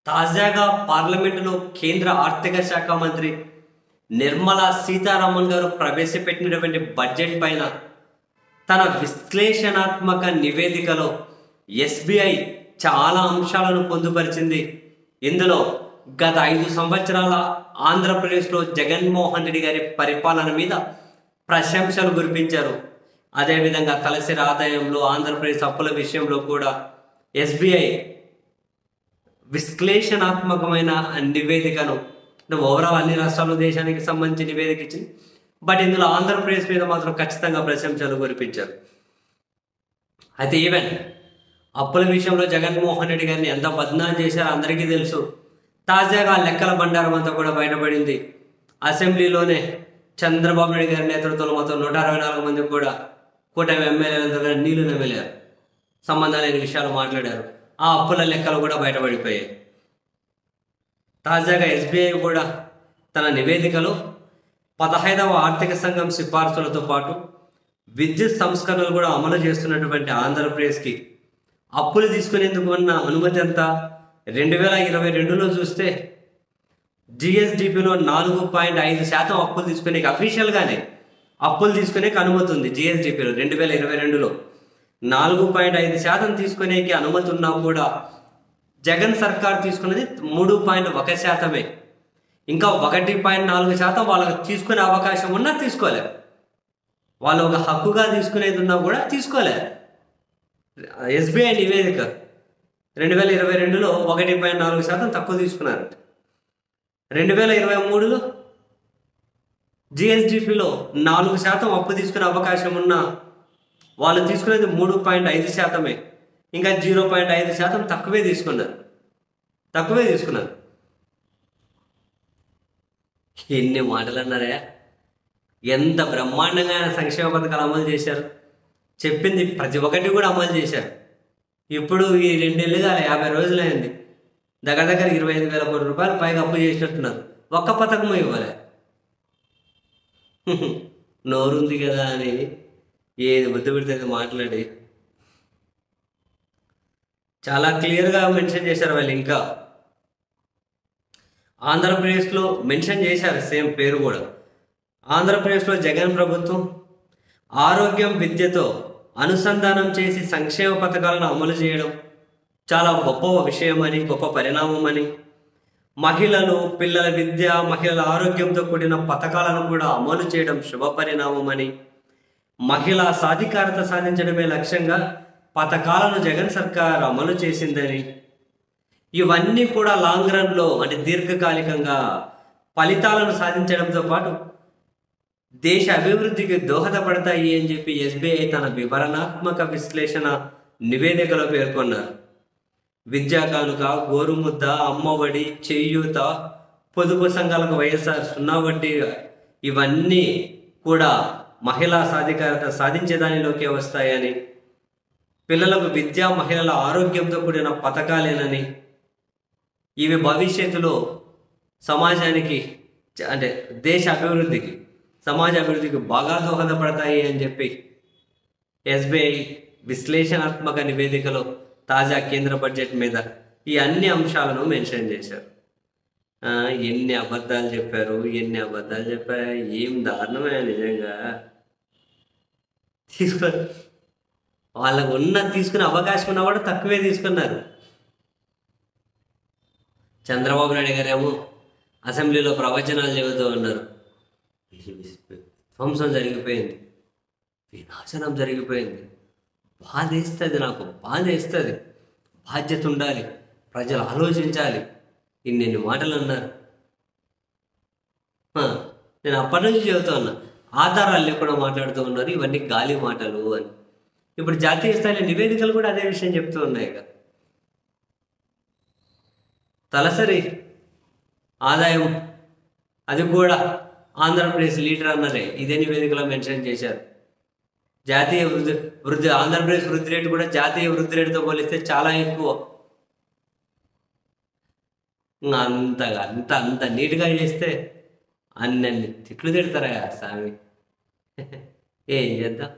తాజాగా పార్లమెంటులో కేంద్ర ఆర్థిక శాఖ మంత్రి నిర్మలా సీతారామన్ గారు ప్రవేశపెట్టినటువంటి బడ్జెట్ పైన తన విశ్లేషణాత్మక నివేదికలో ఎస్బీఐ చాలా అంశాలను పొందుపరిచింది. ఇందులో గత 5 సంవత్సరాల ఆంధ్రప్రదేశ్లో జగన్మోహన్ రెడ్డి గారి పరిపాలన మీద ప్రశంసలు కురిపించారు. అదేవిధంగా తలసరి ఆదాయంలో ఆంధ్రప్రదేశ్ అప్పుల విషయంలో కూడా ఎస్బీఐ విశ్లేషణాత్మకమైన నివేదికను ఓవరాల్ అన్ని రాష్ట్రాలు దేశానికి సంబంధించి నివేదిక ఇచ్చింది. బట్ ఇందులో ఆంధ్రప్రదేశ్ మీద మాత్రం ఖచ్చితంగా ప్రశంసలు కురిపించారు. అయితే ఈవెన్ అప్పుల విషయంలో జగన్మోహన్ రెడ్డి గారిని ఎంత బద్నాం చేశారో అందరికీ తెలుసు. తాజాగా లెక్కల బండారం అంతా కూడా బయటపడింది. అసెంబ్లీలోనే చంద్రబాబు నాయుడు గారి నేతృత్వంలో మొత్తం 164 మంది కూడా కూటమి ఎమ్మెల్యేల దగ్గర నీళ్లు నమిలారు, సంబంధం లేని విషయాలు మాట్లాడారు. ఆ అప్పుల లెక్కలు కూడా బయటపడిపోయాయి. తాజాగా ఎస్బీఐ కూడా తన నివేదికలో 15వ ఆర్థిక సంఘం సిఫార్సులతో పాటు విద్యుత్ సంస్కరణలు కూడా అమలు చేస్తున్నటువంటి ఆంధ్రప్రదేశ్కి అప్పులు తీసుకునేందుకు ఉన్న అనుమతి ఎంత 2022లో చూస్తే జిఎస్డిపిలో 4.5% అప్పులు తీసుకునే అఫీషియల్గానే అప్పులు తీసుకునే అనుమతి ఉంది. జిఎస్డిపిలో 2022లో 4.5% తీసుకునేకి అనుమతి ఉన్నా కూడా జగన్ సర్కార్ తీసుకున్నది 3.1%. ఇంకా 1.4% వాళ్ళకి తీసుకునే అవకాశం ఉన్నా తీసుకోలేరు. వాళ్ళు ఒక హక్కుగా తీసుకునేది ఉన్నా కూడా తీసుకోలేరు. ఎస్బీఐ నివేదిక 2022లో 1.4% తక్కువ తీసుకున్నారు. 2023లో జిఎస్డిపిలో 4% అప్పు తీసుకునే అవకాశం ఉన్నా వాళ్ళు తీసుకునేది 3.5%. ఇంకా 0.5% తక్కువే తీసుకున్నారు. ఎన్ని మాటలు అన్నారా! ఎంత బ్రహ్మాండంగా సంక్షేమ పథకాలు అమలు చేశారు. చెప్పింది ప్రతి ఒక్కటి కూడా అమలు చేశారు. ఇప్పుడు ఈ 2 నెలలుగా 50 రోజులైంది. దగ్గర 25,000 కోట్ల రూపాయలు పైగా అప్పు చేసినట్టున్నారు. ఒక్క పథకం ఇవ్వలే. నోరుంది కదా అని ఏది బుద్ధి పెడితే మాట్లాడి చాలా క్లియర్గా మెన్షన్ చేశారు. వాళ్ళు ఇంకా ఆంధ్రప్రదేశ్లో మెన్షన్ చేశారు, సేమ్ పేరు కూడా. ఆంధ్రప్రదేశ్లో జగన్ ప్రభుత్వం ఆరోగ్యం విద్యతో అనుసంధానం చేసి సంక్షేమ పథకాలను అమలు చేయడం చాలా గొప్ప విషయమని, గొప్ప పరిణామమని, మహిళలు పిల్లల విద్య మహిళల ఆరోగ్యంతో కూడిన పథకాలను కూడా అమలు చేయడం శుభ పరిణామమని, మహిళా సాధికారత సాధించడమే లక్ష్యంగా పథకాలను జగన్ సర్కార్ అమలు చేసిందని, ఇవన్నీ కూడా లాంగ్ రన్లో అంటే దీర్ఘకాలికంగా ఫలితాలను సాధించడంతో పాటు దేశ అభివృద్ధికి దోహదపడతాయి అని చెప్పి ఎస్బీఐ తన వివరణాత్మక విశ్లేషణ నివేదికలో పేర్కొన్నారు. విద్యా కానుక, గోరుముద్ద, అమ్మఒడి, చేయూత, పొదుపు సంఘాలకు వైఎస్ఆర్ 0 వడ్డీ ఇవన్నీ కూడా మహిళా సాధికారత సాధించేదానిలోకే వస్తాయని, పిల్లలకు విద్య మహిళల ఆరోగ్యంతో కూడిన పథకాలేనని, ఇవి భవిష్యత్తులో సమాజానికి అంటే దేశ అభివృద్ధికి సమాజ అభివృద్ధికి బాగా దోహదపడతాయి అని చెప్పి ఎస్బీఐ విశ్లేషణాత్మక నివేదికలో తాజా కేంద్ర బడ్జెట్ మీద ఈ అన్ని అంశాలను మెన్షన్ చేశారు. ఎన్ని అబద్ధాలు చెప్పారు. ఏం దారుణమే నిజంగా. వాళ్ళకు తీసుకునే అవకాశం ఉన్నా కూడా తక్కువే తీసుకున్నారు. చంద్రబాబు నాయుడు గారేమో అసెంబ్లీలో ప్రవచనాలు చెబుతూ ఉన్నారు. ధ్వంసం జరిగిపోయింది, వినాశనం జరిగిపోయింది, నాకు బాధ వేస్తుంది, బాధ్యత ఉండాలి, ప్రజలు ఆలోచించాలి, ఇన్ని మాటలు అన్నారు. నేను అప్పటి నుంచి చెబుతూ ఉన్నా, ఆధారాలు లేకుండా మాట్లాడుతూ ఉన్నారు, ఇవన్నీ గాలి మాటలు అని. ఇప్పుడు జాతీయ స్థాయి నివేదికలు కూడా అదే విషయం చెప్తూ ఉన్నాయి కదా. తలసరి ఆదాయం అది కూడా ఆంధ్రప్రదేశ్ లీడర్ అన్నదే ఇదే నివేదికలో మెన్షన్ చేశారు. జాతీయ వృద్ధి ఆంధ్రప్రదేశ్ వృద్ధి రేటు కూడా జాతీయ వృద్ధి రేటుతో పోలిస్తే చాలా ఎక్కువ. అంత నీట్గా చేస్తే అన్ని తిట్లు తిడతారా స్వామి. ఏం చేద్దాం.